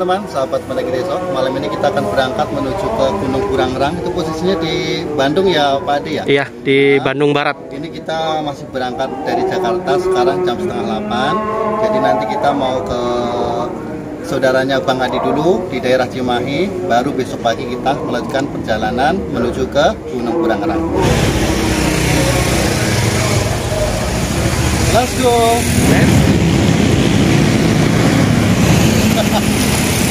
teman-teman, sahabat pendaki desa. Malam ini kita akan berangkat menuju ke Gunung Burangrang. Itu posisinya di Bandung ya Pak Ade ya? Iya, di Bandung Barat. Ini kita masih berangkat dari Jakarta sekarang jam setengah 8. Jadi nanti kita mau ke saudaranya Bang Adi dulu di daerah Cimahi. Baru besok pagi kita melanjutkan perjalanan menuju ke Gunung Burangrang. Let's go.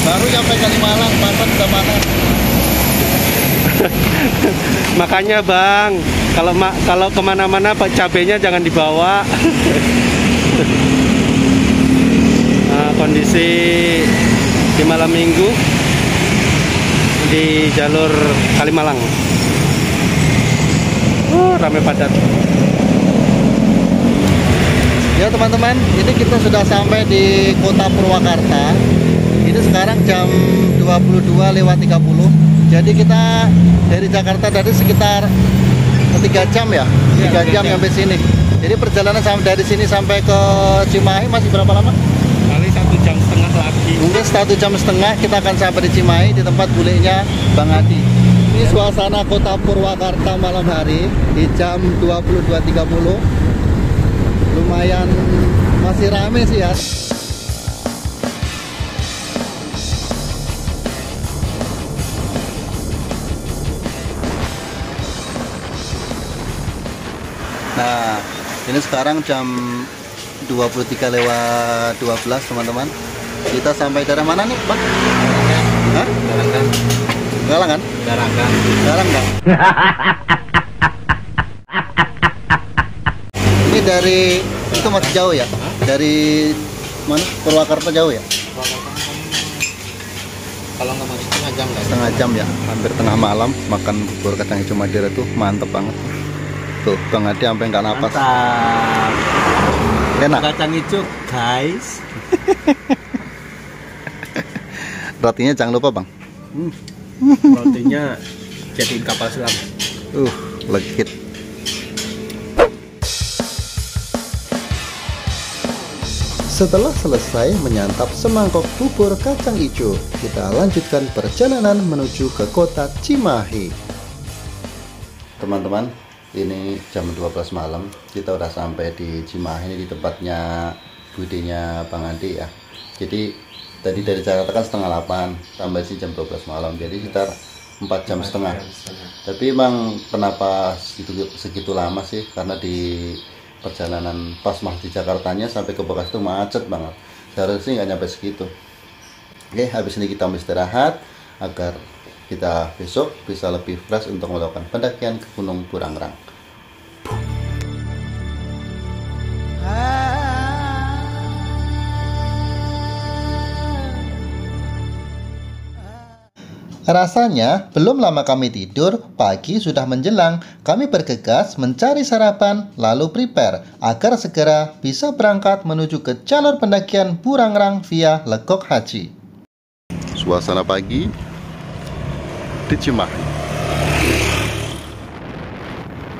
Baru sampai Kalimalang, pasar udah mana? Makanya Bang, kalau kemana-mana Pak cabenya jangan dibawa. Nah, kondisi di malam minggu di jalur Kalimalang. Ramai padat. Ya teman-teman, ini kita sudah sampai di kota Purwakarta. Ini sekarang jam 22.30. Jadi kita dari Jakarta tadi sekitar 3 jam ya, 3 jam sampai sini. Jadi perjalanan dari sini sampai ke Cimahi masih berapa lama? Kali 1,5 jam lagi. Mungkin 1,5 jam kita akan sampai di Cimahi di tempat bulenya Bang Adi. Ini suasana kota Purwakarta malam hari di jam 22.30. Lumayan masih rame sih ya. Nah, ini sekarang jam 23.12 teman-teman. Kita sampai daerah mana nih, Pak? Hah? Garangan. Galangan? Garangan. Garangan. Ini dari itu masih jauh ya? Dari mana? Purwakarta jauh ya? Kalau nggak masih setengah jam kan? Setengah jam ya, hampir tengah malam makan bubur kacang hijau Madura tuh mantep banget. Tuh, Bang Adi sampai nggak napas. Mantap. Enak. Kacang hijau, guys. Rotinya jangan lupa, Bang. Rotinya jadiin kapal selam. Legit. Setelah selesai menyantap semangkok bubur kacang hijau, kita lanjutkan perjalanan menuju ke kota Cimahi. Teman-teman, ini jam 12 malam, kita udah sampai di Cimahi, ini di tempatnya budenya Bang Adi ya. Jadi tadi dari Jakarta kan setengah 8, tambah sih jam 12 malam, jadi sekitar 4,5 jam. Tapi emang kenapa segitu lama sih? Karena di perjalanan pas di Jakartanya sampai ke Bekasi itu macet banget. Seharusnya sih nggak nyampe segitu. Oke, habis ini kita istirahat agar kita besok bisa lebih fresh untuk melakukan pendakian ke Gunung Burangrang. Rasanya belum lama kami tidur, pagi sudah menjelang. Kami bergegas mencari sarapan, lalu prepare agar segera bisa berangkat menuju ke jalur pendakian Burangrang via Legok Haji. Suasana pagi di Cimahi.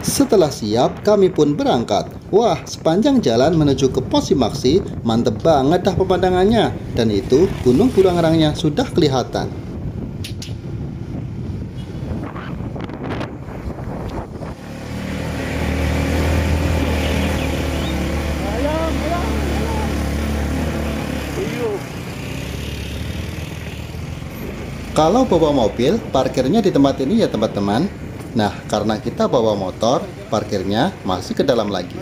Setelah siap, kami pun berangkat. Wah, sepanjang jalan menuju ke pos Simaksi, mantep banget dah pemandangannya. Dan itu Gunung Burangrangnya sudah kelihatan. Kalau bawa mobil, parkirnya di tempat ini ya teman-teman. Nah, karena kita bawa motor, parkirnya masih ke dalam lagi.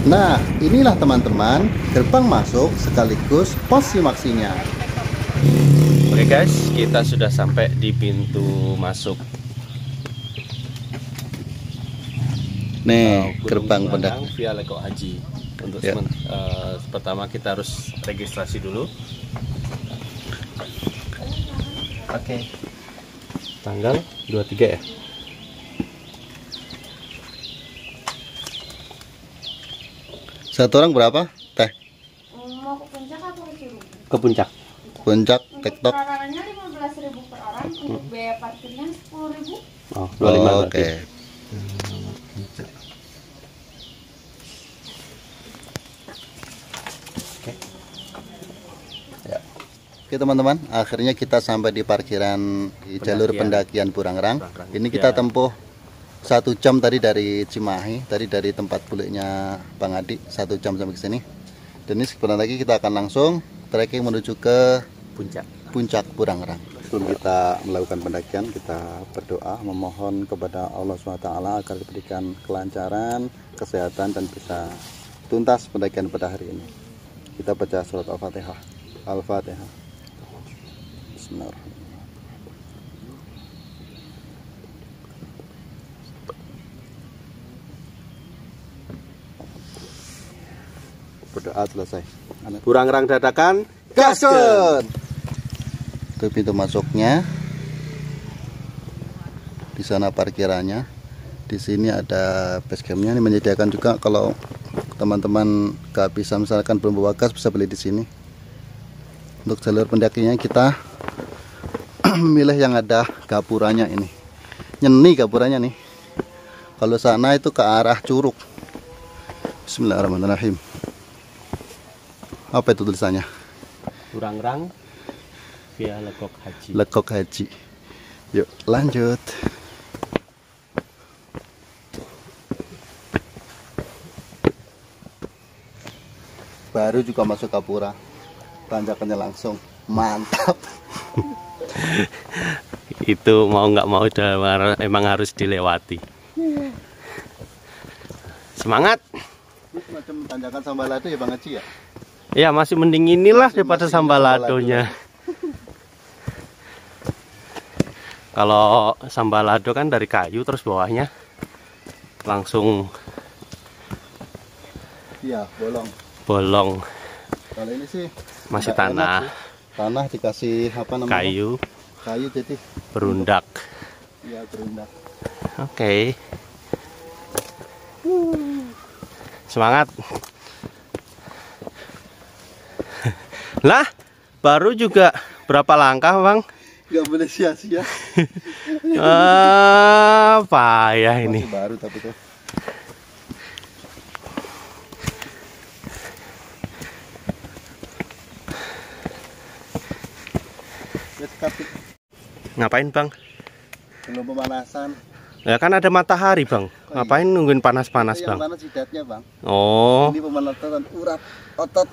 Nah, inilah teman-teman, gerbang masuk sekaligus pos Simaksinya. Oke guys, kita sudah sampai di pintu masuk. Nih, gerbang pendakian via Legok Haji. Untuk ya. Pertama kita harus registrasi dulu. Oke. Tanggal 23 ya. Satu orang berapa? Teh? Mau ke puncak atau ke Curug? Ke puncak. Puncak, Untuk TikTok. perarangannya 15.000 per orang, untuk biaya parkir Oh, 25 Oke. Oke teman-teman, akhirnya kita sampai di parkiran di jalur pendakian Burangrang. Ini kita tempuh 1 jam tadi dari Cimahi, tadi dari tempat buliknya Bang Adi, 1 jam sampai ke sini. Dan ini sebentar lagi kita akan langsung trekking menuju ke puncak Burangrang. Sebelum kita melakukan pendakian, kita berdoa memohon kepada Allah SWT agar diberikan kelancaran, kesehatan, dan bisa tuntas pendakian pada hari ini. Kita baca surat Al-Fatihah. Al-Fatihah. Bismillahirrahmanirrahim. Berdoa selesai. Burangrang dadakan, Gaskeun. Itu pintu masuknya. Di sana parkirannya. Di sini ada base campnya. Ini menyediakan juga kalau teman-teman gak bisa misalkan belum bawa gas bisa beli di sini. Untuk jalur pendakinya kita milih yang ada gapuranya ini. Nyeni gapuranya nih. Kalau sana itu ke arah Curug. Bismillahirrahmanirrahim. Apa itu tulisannya? Burangrang via Lekok Haji. Lekok Haji. Yuk lanjut. Baru juga masuk Gapura, tanjakannya langsung mantap. Itu mau nggak mau emang harus dilewati. Semangat. Ini semacam tanjakan Sambalado ya Bang Haji ya? Ya masih mending inilah daripada masih Sambaladonya. Kalau Sambalado kan dari kayu terus bawahnya langsung Iya, bolong. Kalau ini sih Masih nggak enak tanah. sih. Tanah dikasih apa namanya? Kayu jadi berundak. ya berundak. Oke. Semangat. Lah, baru juga berapa langkah, Bang? Nggak boleh sia-sia. Payah ini. Masih baru tapi tuh. Ngapain, Bang? Belum pemanasan. Ya kan ada matahari, Bang. Ngapain nungguin panas-panas, Yang Bang? mana jidatnya, Bang? Oh. Ini pemanasan urat otot.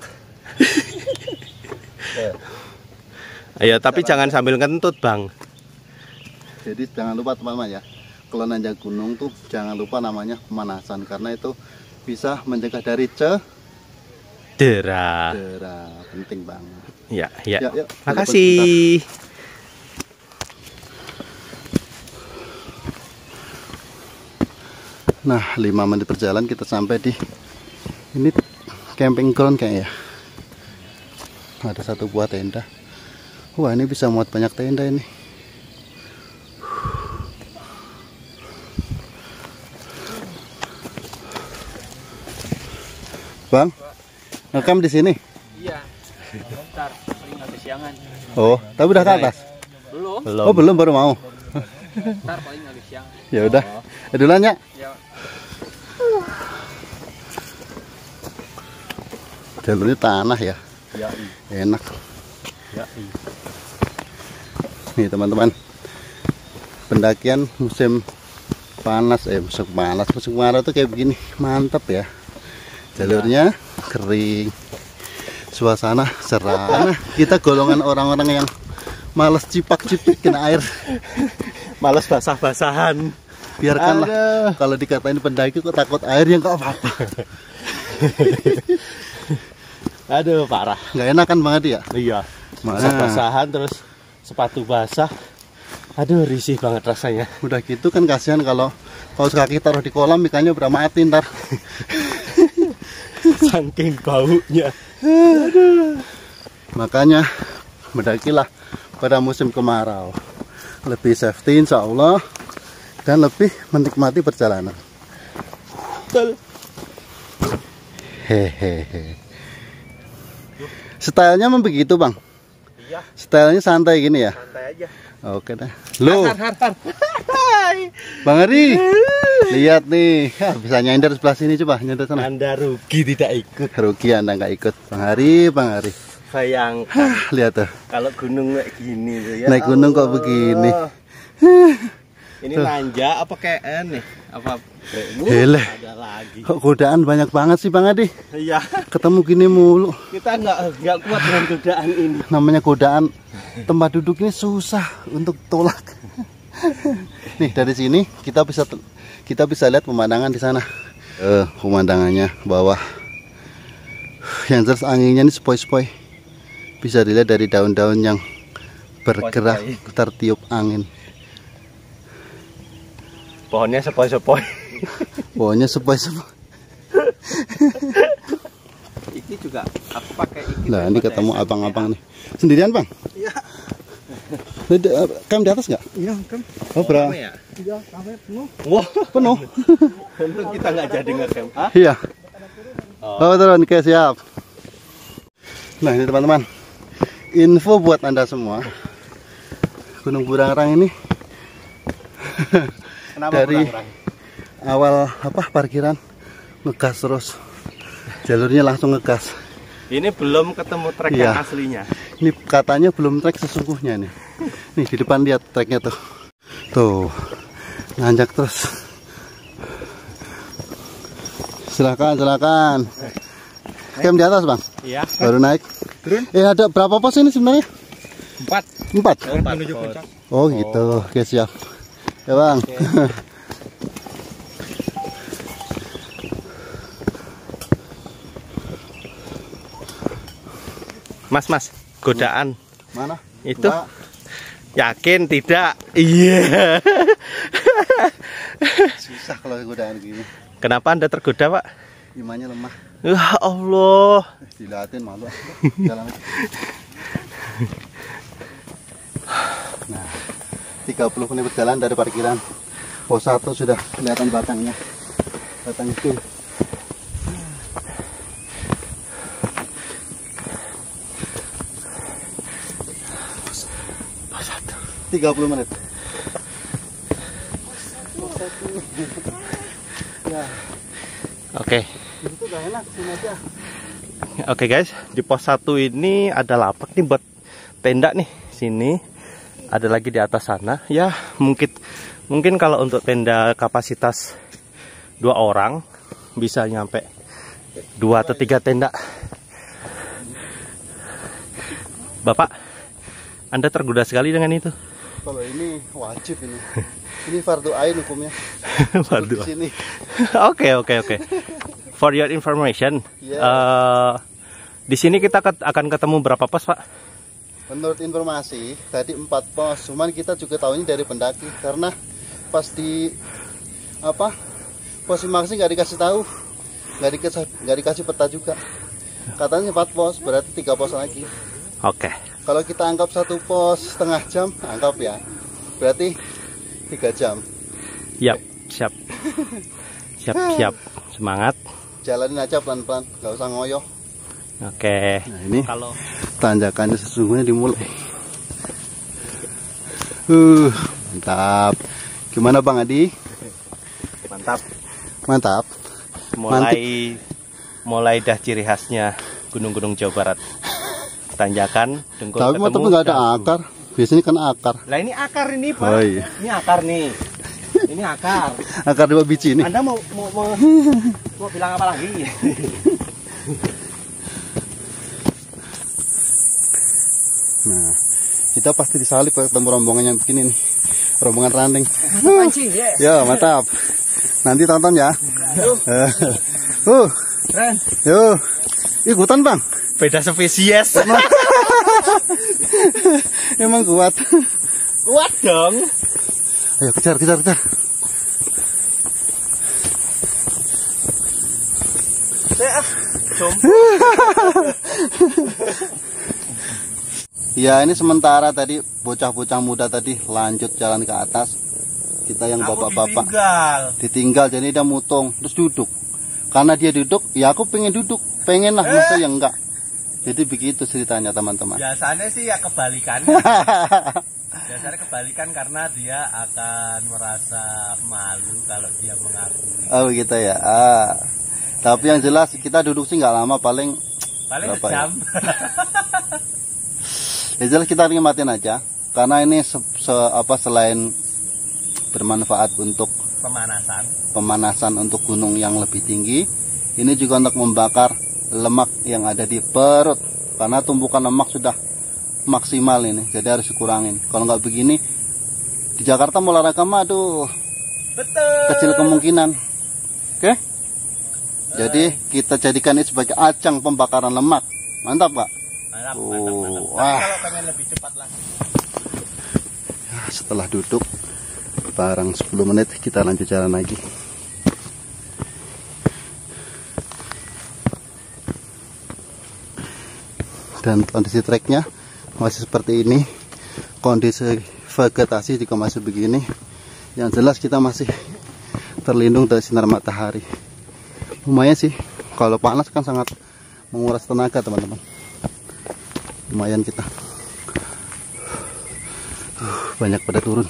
Ya, tapi jangan sambil kentut, Bang. Jadi jangan lupa teman-teman ya, kalau nanjak gunung tuh jangan lupa namanya pemanasan karena itu bisa mencegah dari Cedera. Penting banget. Ya, ya. Yuk, Makasih. Nah, 5 menit perjalanan kita sampai di ini camping ground kayaknya. Ada 1 buah tenda. Wah, ini bisa muat banyak tenda ini. Bang, ngekam di sini? Iya. Bentar, paling nggak kesiangan. Oh, tapi udah ke atas? Belum. Oh, belum, baru mau. Bentar paling nggak kesiangan. Ya udah. Duluan ya. Ya. Jalurnya tanah ya. Ya. Enak. Ya. Nih teman-teman, pendakian musim panas, musim panas, musim kemarau tuh kayak begini, mantap ya. Jalurnya kering, suasana cerah. Nah, kita golongan orang-orang yang males cipak-cipik kena air, Males basah-basahan. biarkanlah. Kalau dikatain pendaki kok takut air ya nggak apa-apa. Aduh, parah. Nggak enak kan Bang Adi ya? Iya. Basah-basahan terus sepatu basah. Aduh, risih banget rasanya. Udah gitu kan kasihan kalau kaki taruh di kolam ikannya udah mati ntar. Saking baunya. Makanya mendakilah pada musim kemarau, lebih safety insya Allah dan lebih menikmati perjalanan. Hehehe. Stylenya memang begitu Bang. Ya. Stylenya santai gini ya? Santai aja. Oke dah. Loh, Har. Bang Ari, lihat nih, bisa nyender sebelah sini, coba nyender sana. Anda rugi tidak ikut. Rugi Anda nggak ikut, Bang Ari. Bayangkan Lihat tuh, kalau gunung kayak gini tuh ya. naik gunung kok Allah. begini. Ini manja apa kayak nih? Apa bremu? Hele, Ada lagi. kok godaan banyak banget sih Bang Adi? Iya, Ketemu gini mulu. kita nggak kuat dengan godaan ini. Namanya godaan, tempat duduk ini susah untuk tolak. Nih dari sini kita bisa lihat pemandangan di sana. Pemandangannya bawah. Yang jelas anginnya ini sepoi-sepoi. Bisa dilihat dari daun-daun yang bergerak tertiup angin. Pohonnya sepoi-sepoi. Pohonnya sepoi-sepoi. Iki juga aku pakai iki. Nah ini ketemu abang-abang nih. Sendirian Bang? Iya. Kam di atas nggak? Iya, kan. Oh berapa? Ya? Iya, sampai penuh. Wah, Penuh. untung kita nggak jadi ngecamp. Ah? Iya. Oh turun, oke siap. Nah ini teman-teman, info buat Anda semua. Gunung Burangrang ini Kenapa dari kurang-kurang? awal parkiran ngegas terus. Jalurnya langsung ngegas. Ini belum ketemu trek Iya. yang aslinya. Ini katanya belum trek sesungguhnya nih. Nih di depan lihat treknya tuh. Tuh. Nanjak terus. Silakan. Camp di atas, Bang. Iya. Baru naik. Turun. Ada berapa pos ini sebenarnya? 4 4. menuju puncak. Oh, gitu. Oke, siap. Ya, Bang. Mas, godaan. Mana? Itu? Enggak. Yakin tidak? Iya. Susah kalau godaan gini. Kenapa Anda tergoda, Pak? Imannya lemah. Ya Allah. Dilatin malu. Jalan aja. Nah, 30 menit berjalan dari parkiran. Pos 1 sudah kelihatan batangnya. Batang itu. Pos 1. 30 menit. Ya, Oke. itu udah enak, sini aja. Oke guys, di pos 1 ini ada lapak nih buat tenda nih. Sini ada lagi di atas sana. Ya, mungkin kalau untuk tenda kapasitas 2 orang bisa nyampe 2 atau 3 tenda. Bapak, Anda tergoda sekali dengan itu. Kalau ini wajib ini. Ini fardu ain hukumnya. Waduh. Di sini. Oke. For your information, di sini kita akan ketemu berapa pos, Pak? Menurut informasi tadi 4 pos, cuman kita juga tahunya dari pendaki karena pas di pos masing nggak dikasih tahu, nggak dikasih peta juga. Katanya 4 pos, berarti 3 pos lagi. Oke. Kalau kita anggap 1 pos setengah jam, anggap ya, berarti 3 jam. Yap, siap. Siap. Semangat. Jalanin aja pelan-pelan, nggak usah ngoyo. Oke. Nah ini Kalau tanjakannya sesungguhnya dimulai. Mantap. Gimana Bang Adi? mantap. Mantap. Mulai dah ciri khasnya gunung-gunung Jawa Barat. Tanjakan, dengkul Tapi ketemu. nggak ada akar. Biasanya kan akar. Lah ini akar ini, Pak. Oh iya. Ini akar nih. Ini akar. Akar 2 biji ini. Anda mau bilang apa lagi? Nah, kita pasti disalip kalau ketemu rombongan yang begini nih. Rombongan ranting. Pancing ya. Ya, mantap. Nanti tonton ya. Keren. Yuk. Ikutan, Bang. Beda spesies. Emang kuat. Kuat dong. Ayo kejar. Ya, ini sementara tadi bocah-bocah muda tadi lanjut jalan ke atas. Kita yang bapak-bapak ditinggal, jadi dia mutung terus duduk. Karena dia duduk, ya aku pengen duduk, pengen lah, masa yang enggak. Jadi begitu ceritanya teman-teman. Biasanya sih ya kebalikannya. Biasanya kebalikan karena dia akan merasa malu kalau dia mengakui. Oh begitu ya. Tapi yang jelas kita duduk sih nggak lama, paling sejam. Ya jelas kita nikmatin aja. Karena ini selain bermanfaat untuk pemanasan untuk gunung yang lebih tinggi, ini juga untuk membakar lemak yang ada di perut. Karena tumpukan lemak sudah maksimal ini, jadi harus dikurangin. Kalau nggak begini di Jakarta mau olahraga mah aduh, betul, kecil kemungkinan. Oke, jadi kita jadikan ini sebagai ajang pembakaran lemak. Mantap Pak. Mantap. Wah. Kalau pengen lebih cepat lagi. Setelah duduk barang 10 menit kita lanjut jalan lagi. Dan kondisi treknya masih seperti ini, kondisi vegetasi juga masih begini. Yang jelas kita masih terlindung dari sinar matahari. Lumayan sih, kalau panas kan sangat menguras tenaga teman-teman. Lumayan kita banyak pada turun.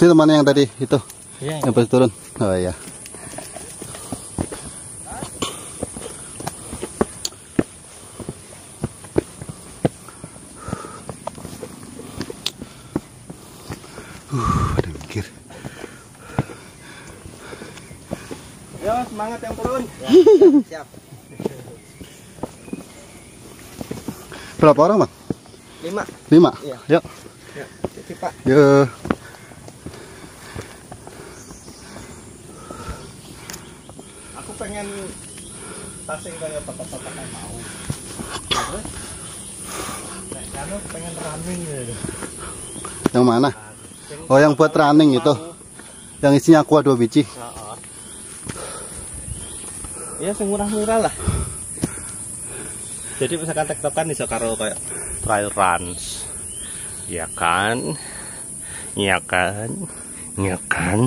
Ini teman yang tadi itu yang pada turun. Oh iya. Ada mikir. Yo, semangat yang turun. Siap. Berapa orang, Bang? 5. 5? Iya. Yuk. Ya, jadi Pak. Yuk. Aku pengen tasing kayak bapak-bapak kan mau. Terus kamu pengen running gitu. Yang mana? Oh, yang buat running itu. Yang isinya aqua 2 biji. Ya, semurah-murah lah. Jadi misalkan tektokan iso karo kayak trail runs. Ya kan? Iya kan? Iya kan?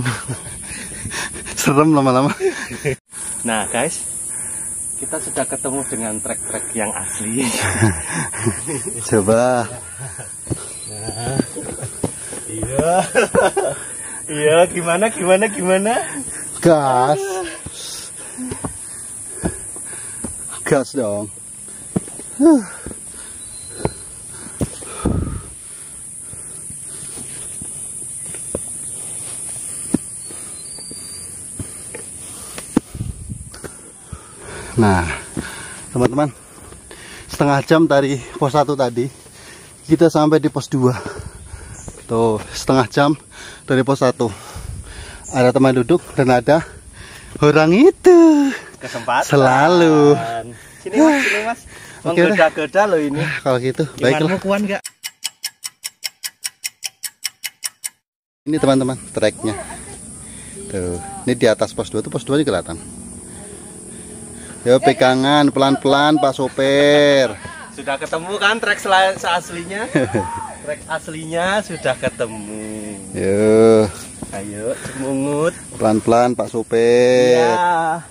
Serem lama-lama. Nah, guys, kita sudah ketemu dengan trek-trek yang asli. Coba. Nah. Iya. Iya, gimana? Gas. Gas dong. Nah, teman-teman, setengah jam dari pos 1 tadi kita sampai di pos 2. Tuh, setengah jam dari pos 1. Ada teman duduk dan ada orang itu. Kesempatan. Selalu. Sini Mas. Menggoda-goda loh ini. Kalau gitu, baiklah. Kuat nggak? Ini teman-teman, treknya. Tuh, ini di atas pos 2 tuh, pos 2 juga kelihatan. Yo, pegangan pelan-pelan Pak sopir. Sudah ketemu kan trek aslinya? Trek aslinya sudah ketemu. Yo. Ayo, mungut. Pelan-pelan Pak sopir. Iya.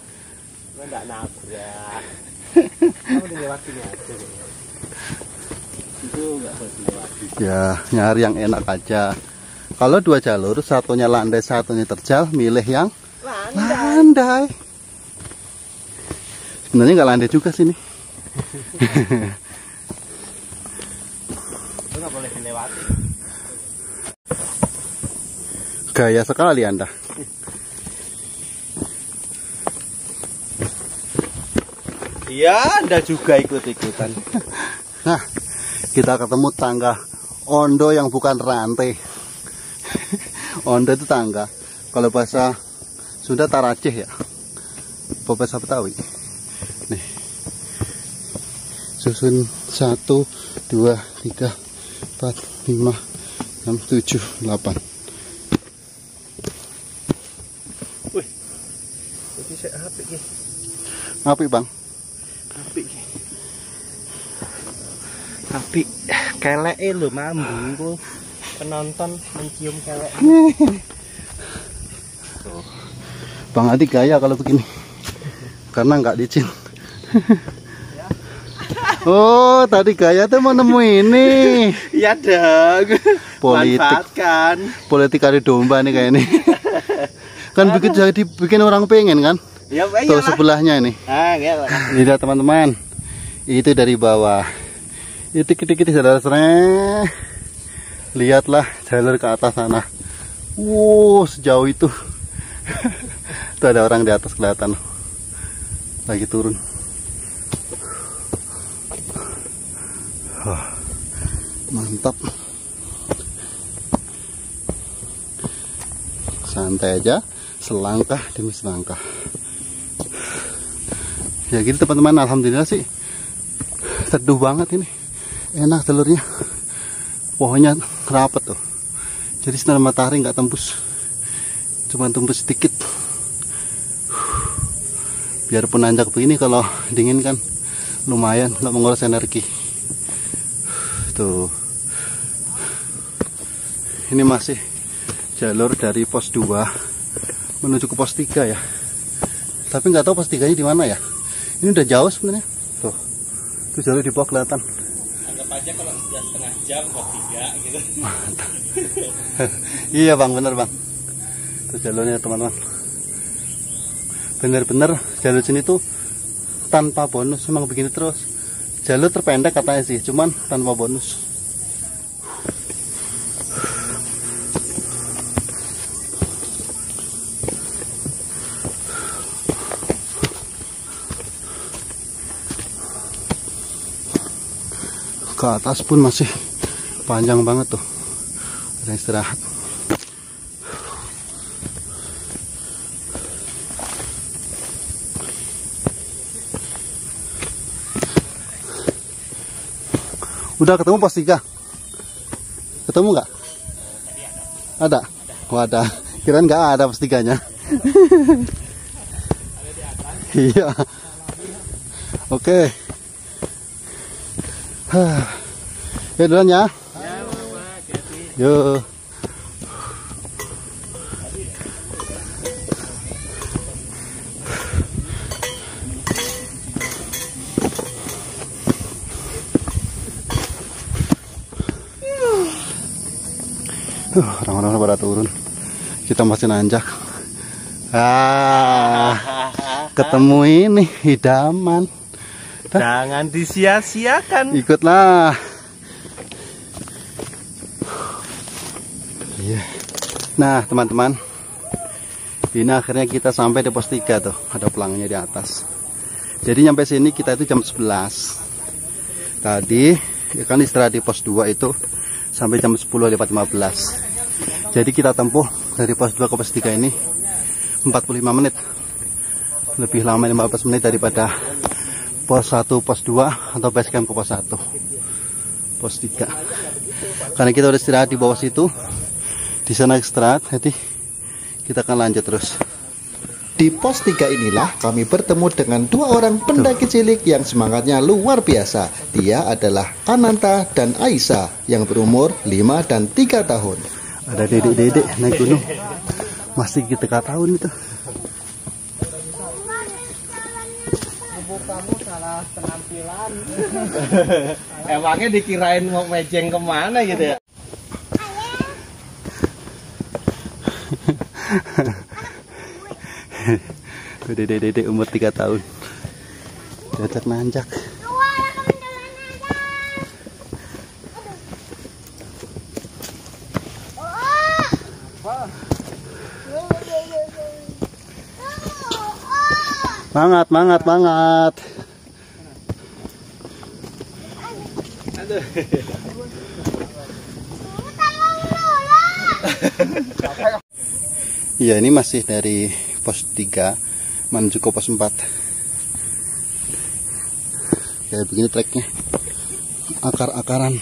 Enggak nabrak. Kamu dilewatin aja. Itu enggak boleh dilewati. Ya, nyari yang enak aja. Kalau 2 jalur, satunya landai, satunya terjal, milih yang landai. Sebenarnya nggak landai juga sini. Itu nggak boleh dilewati. Gaya sekali Anda. Iya, Anda juga ikut-ikutan. Nah, kita ketemu tangga ondo yang bukan rantai. Ondo itu tangga. Kalau bahasa Sunda taraceh ya. Apa bahasa Betawi? Nih. Susun 1, 2, 3, 4, 5, 6, 7, 8. Wih. Ini saya apik iki. Apik, Bang. Apik iki. Apik. Keleke lho mambu. Penonton mencium keleknya. Bang Adi gaya kalau begini. karena nggak licin. Oh, tadi Gaya tuh mau nemu ini. Iya dong. Manfaatkan. Politik kari domba nih kayak ini. Kan bikin orang pengen kan? Ya, tuh sebelahnya ini. Lihat teman-teman. Itu dari bawah. Itu kita saudara-saudara. Lihatlah jalur ke atas sana. Wow, sejauh itu. Tuh ada orang di atas kelihatan. Lagi turun. Mantap. Santai aja, selangkah demi selangkah. Ya gitu teman-teman, alhamdulillah sih teduh banget ini. Enak jalurnya. Pohonnya rapat tuh. Jadi sinar matahari nggak tembus. Cuma tembus sedikit. Biarpun nanjak begini, kalau dingin kan lumayan nggak menguras energi. Tuh. Ini masih jalur dari pos 2 menuju ke pos 3 ya. Tapi nggak tahu pos 3-nya di mana ya. Ini udah jauh sebenarnya. Tuh. Tuh jalur di bawah kelihatan. Anggap aja kalau sudah setengah jam pos 3 gitu. Iya bang, bener bang. Tuh jalurnya teman-teman. Bener-bener jalur sini tuh tanpa bonus, memang begini terus. Jalur terpendek katanya sih, cuman tanpa bonus. Ke atas pun masih panjang banget tuh. Ada yang istirahat. Udah ketemu pos 3? Ketemu nggak? Ada? Oh ada. Kirain nggak ada pos 3-nya. Iya. Oke. Ya duluan ya. Yuk. Orang-orang pada turun. Kita masih nanjak. Ketemu ini idaman. Jangan disia-siakan. Ikutlah. Iya. Nah, teman-teman. Ini akhirnya kita sampai di pos 3 tuh. Ada pelangnya di atas. Jadi nyampe sini kita itu jam 11. Tadi kan istirahat di pos 2 itu sampai jam 10:15. Jadi kita tempuh dari pos 2 ke pos 3 ini 45 menit. Lebih lama 15 menit daripada pos 1, pos 2 atau base camp ke pos 1. Pos 3. Karena kita udah istirahat di bawah situ. Di sana istirahat, jadi kita akan lanjut terus. Di pos 3 inilah kami bertemu dengan 2 orang pendaki cilik yang semangatnya luar biasa. Dia adalah Ananta dan Aisyah yang berumur 5 dan 3 tahun. Ada dedek-dedek naik gunung. Masih kita 3 tahun itu. Kamu salah penampilan. Emangnya dikirain mau mejeng kemana gitu ya? Dedek-dedek umur 3 tahun. Diajak nanjak. Semangat, semangat, semangat. Iya, ini masih dari pos 3 menuju ke pos 4. Kayak begini treknya. Akar-akaran.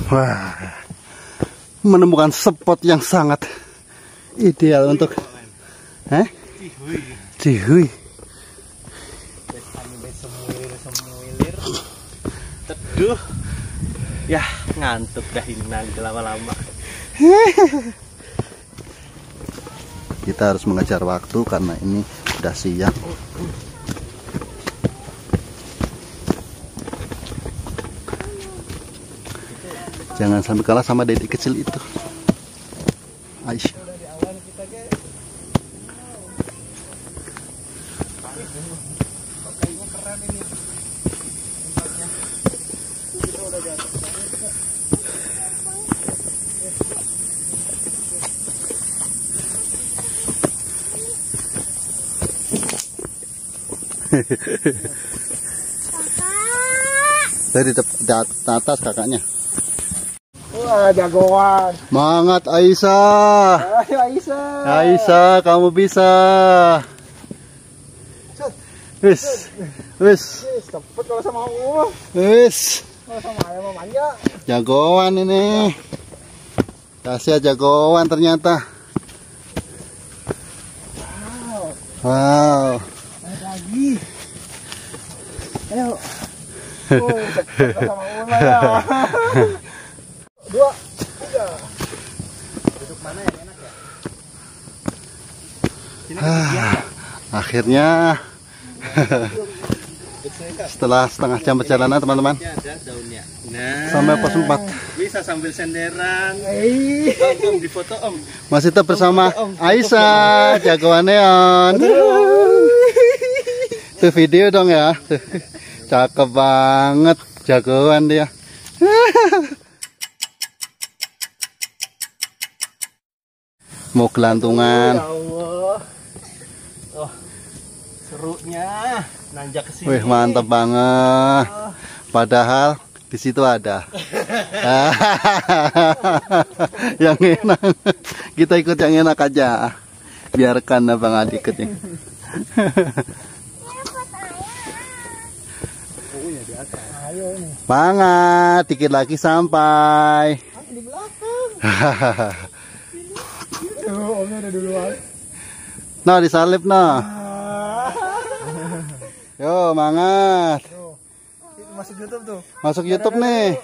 Wah. Menemukan spot yang sangat ideal untuk Cihuy. Teduh. Ya, ngantuk dah ini nanti lama-lama. Kita harus mengejar waktu karena ini sudah siang. Jangan sampai kalah sama dedek kecil itu. Aisyah. Dari di atas kakaknya. Wah, jagoan. Semangat Aisyah. Ayo Aisyah. Aisyah, kamu bisa. Wis. Cepet kalau sama aku. Wis. Kalau sama ayam mau manja. Jagoan ini. Kasih jagoan ternyata. Wow. Lagi. Ayo. Cepet sama Uma ya. 2, 3. Duduk mana yang enak ya? Akhirnya setelah setengah jam perjalanan teman-teman sampai pos 4. Bisa sambil senderan. Om di foto om. Masih tetap bersama Aisyah, jagoannya on. Tuh video dong ya. Tuh. Cakep banget, jagoan dia. Mau gelantungan. Ya Allah. Oh, serunya nanjak ke sini. Wih, mantap banget. Padahal di situ ada. Yang enak. Kita ikut yang enak aja. Biarkan Abang Adi ikutnya. Semangat, dikit lagi sampai. Di belakang. Omnya udah duluan. Nah, disalip nah. Yo, semangat. Masuk YouTube tuh. Masuk YouTube nih.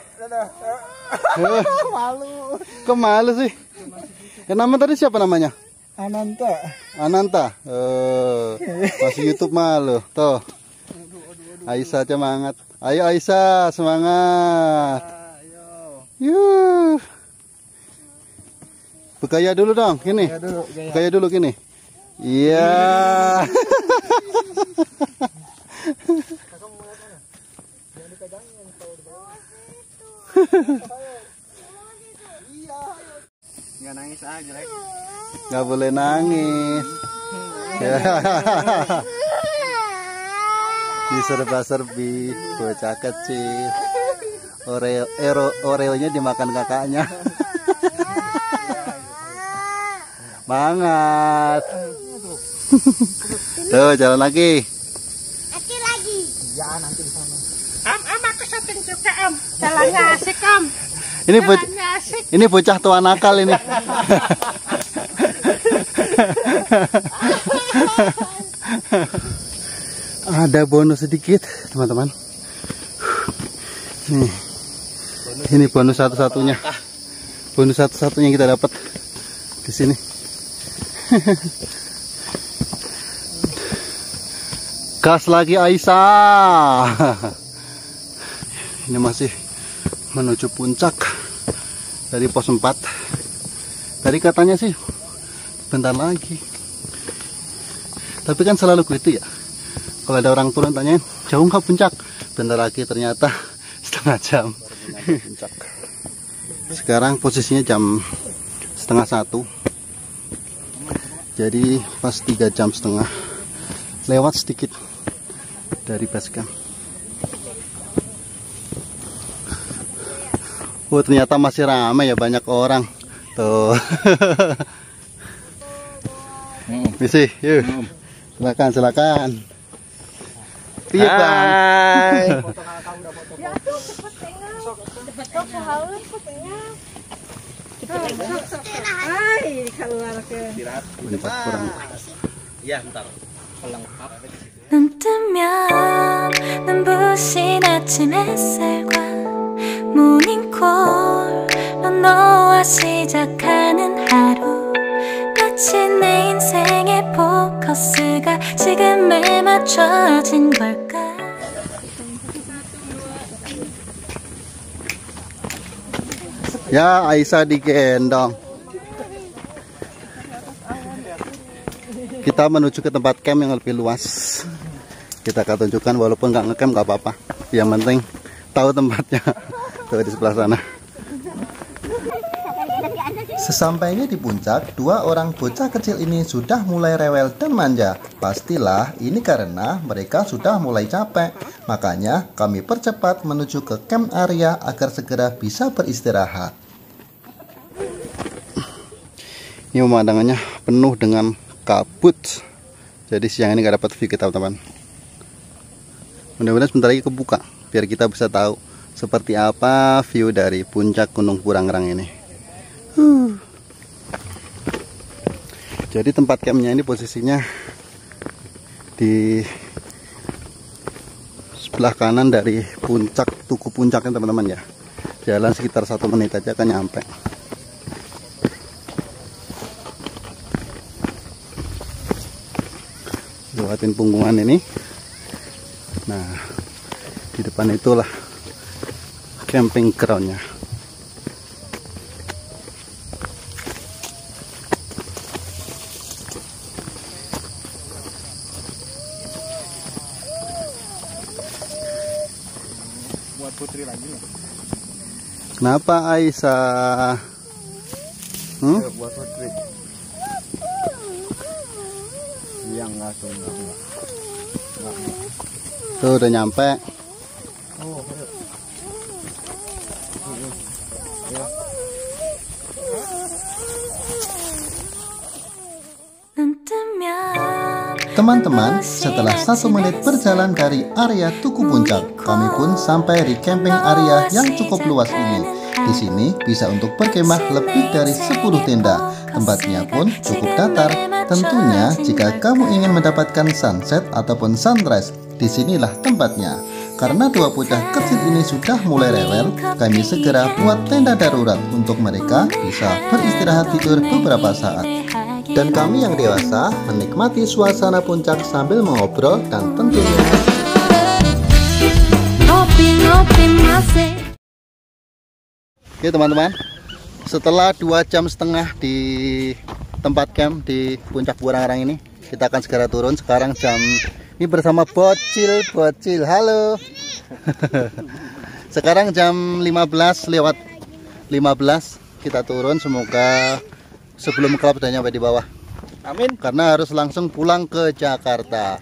Malu. Kok malu sih? Nama tadi siapa namanya? Ananta. Ananta. Masuk YouTube malu. Tuh. Aisyah semangat. Ayo Aisyah, semangat. Yuh. Bergaya dulu dong, gini. Bergaya dulu gini. Iya. Nggak nangis aja, Rek. Nggak boleh nangis. Diserba-serbi, bocah kecil. Oreonya dimakan kakaknya. Semangat. Tuh, jalan lagi. Lagi. Ya, nanti di sana. Aku syuting juga, Om. Jalannya asik, Om. Ini bocah tua nakal ini. Ada bonus sedikit, teman-teman. Nih. Ini bonus satu-satunya. Bonus satu-satunya yang kita dapat di sini. Gas lagi Aisyah. Ini masih menuju puncak dari pos 4. Tadi katanya sih bentar lagi. Tapi kan selalu gitu ya. Kalau ada orang turun tanyain, jauh nggak puncak? Bentar lagi, ternyata setengah jam. Sekarang posisinya jam setengah 1. Jadi pas 3 jam setengah lewat sedikit dari base camp. Oh, ternyata masih ramai ya, banyak orang. Tuh. Misi, yuk. Silakan, silakan. Iya, Bang. Ya tuh cepet tengah. Cepet tuh kehaus fotonya. Cepet tengah. Hai, keluar ke. Bentar, kurang. Iya, bentar. Pelengkap. 눈 뜨면 눈부신 아침 햇살과 모닝콜로 너와 시작하는 하루 마치 내 인생의 포커스가 지금에 맞춰진 걸까? Ya, Aisyah digendong. Kita menuju ke tempat camp yang lebih luas. Kita akan tunjukkan, walaupun nggak ngecamp nggak apa-apa. Yang penting tahu tempatnya. Tuh di sebelah sana. Sesampainya di puncak, dua orang bocah kecil ini sudah mulai rewel dan manja. Pastilah ini karena mereka sudah mulai capek. Makanya kami percepat menuju ke camp area agar segera bisa beristirahat. Ini pemandangannya penuh dengan kabut. Jadi siang ini nggak dapat view kita, teman-teman. Mudah-mudahan sebentar lagi kebuka, biar kita bisa tahu seperti apa view dari puncak Gunung Burangrang ini. Jadi tempat campnya ini posisinya di sebelah kanan dari puncak Tugu Puncaknya, teman-teman ya. Jalan sekitar 1 menit aja akan nyampe. Lewatin punggungan ini. Nah, di depan itulah camping groundnya. Buat Putri lagi nih. Kenapa Aisyah? Buat Putri. Yang nggak tunggu. Tuh udah nyampe. Oh, 눈 뜨면 Teman-teman, setelah 1 menit berjalan dari area Tugu Puncak, kami pun sampai di camping area yang cukup luas ini. Di sini bisa untuk berkemah lebih dari 10 tenda. Tempatnya pun cukup datar. Tentunya jika kamu ingin mendapatkan sunset ataupun sunrise, disinilah tempatnya. Karena dua bocah kecil ini sudah mulai rewel, kami segera buat tenda darurat untuk mereka bisa beristirahat tidur beberapa saat. Dan kami yang dewasa menikmati suasana puncak sambil mengobrol dan tentunya Oke teman-teman, setelah 2,5 jam di tempat camp di puncak Burangrang ini, kita akan segera turun. Sekarang jam ini bersama bocil. Halo. Sekarang jam 15 lewat 15 kita turun. Semoga sebelum kelab sudah nyampe di bawah. Amin. Karena harus langsung pulang ke Jakarta.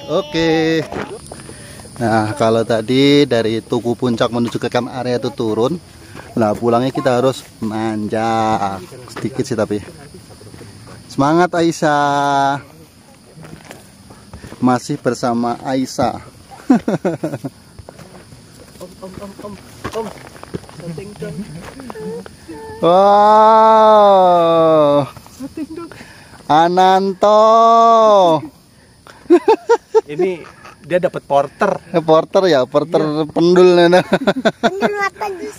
Oke. Nah, kalau tadi dari Tugu Puncak menuju ke camp area itu turun. Nah, pulangnya kita harus nanjak sedikit sih tapi. Semangat Aisyah. Masih bersama Aisyah. Wow. Ananto. Ini dia dapat porter. Porter ya, porter pendul nana. Pendul apa nih?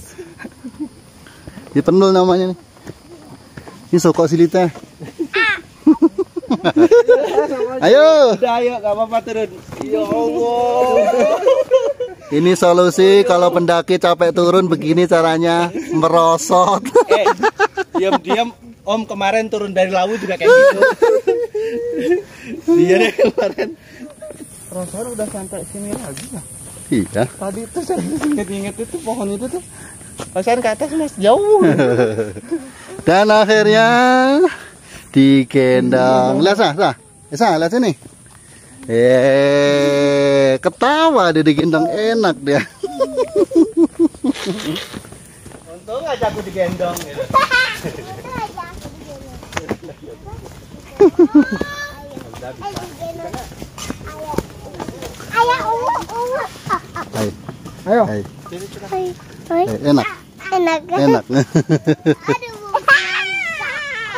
Di pendul namanya nih. Ini sokok silitnya. Ayo. Udah ayo, gak apa-apa turun. Ya Allah. Ini solusi kalau pendaki capek turun begini caranya, merosot. Diam-diam Om kemarin turun dari Lawu juga kayak gitu. Dia deh kemarin. perasaan udah sampai sini lagi ya. Iya. Tadi tuh saya inget-inget itu pohon itu tuh. Perasaan ke atas mas jauh. Dan akhirnya digendong. Lihat sah. Lihat sini. Ketawa dia digendong, enak dia. Untung aja aku digendong gitu. Ayo. Enak. Enak.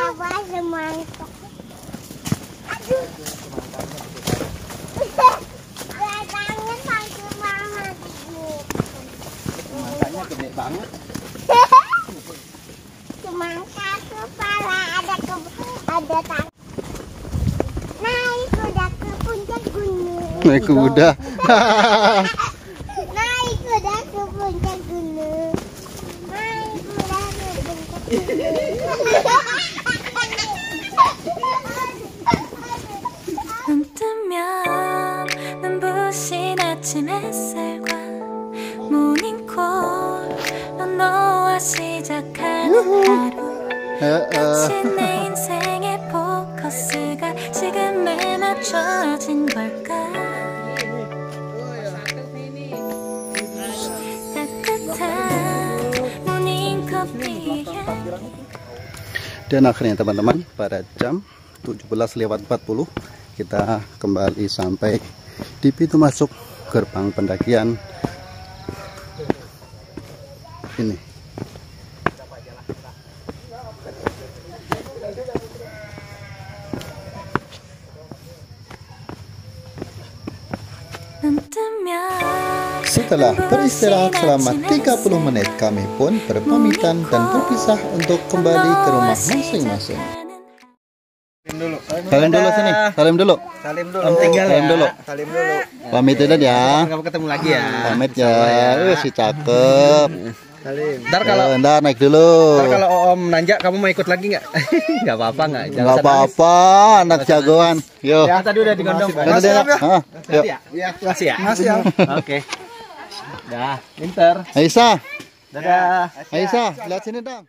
Abah semangkuk. Aduh. Tangan sakit banget. Matanya gede banget. Semangka kepala, ada tangan. Naik kuda ke puncak gunung. Naik kuda. Naik kuda ke puncak gunung. Naik kuda ke puncak gunung. 눈 뜨면 눈부신 아침 햇살과 모닝콜로 너와 시작하는 하루 마치 내 인생의 포커스가 지금에 맞춰진 걸까 따뜻한 모닝커피에 Dan akhirnya teman-teman, pada jam 17:40 kita kembali sampai di pintu masuk gerbang pendakian ini. 눈 뜨면 Setelah beristirahat selama 30 menit, kami pun berpamitan dan berpisah untuk kembali ke rumah masing-masing. Salim dulu sini, salim dulu. Salim dulu. Om tinggal Salim ya. dulu. Salim dulu. Pamit dulu ya. Kamu ketemu lagi ya. Pamit ya. Si cakep. Salim. Ntar kalau Ntar naik dulu. kalau Om nanjak kamu mau ikut lagi nggak? Nggak apa-apa nggak? Nggak apa-apa, anak jagoan. Yo. Ya tadi udah digondong. Nanti dia. Hah, yuk. Iya. Masih ya. Masih ya. Oke. Dah. Pinter. Aisyah, Dadah. Aisyah, lihat sini dong.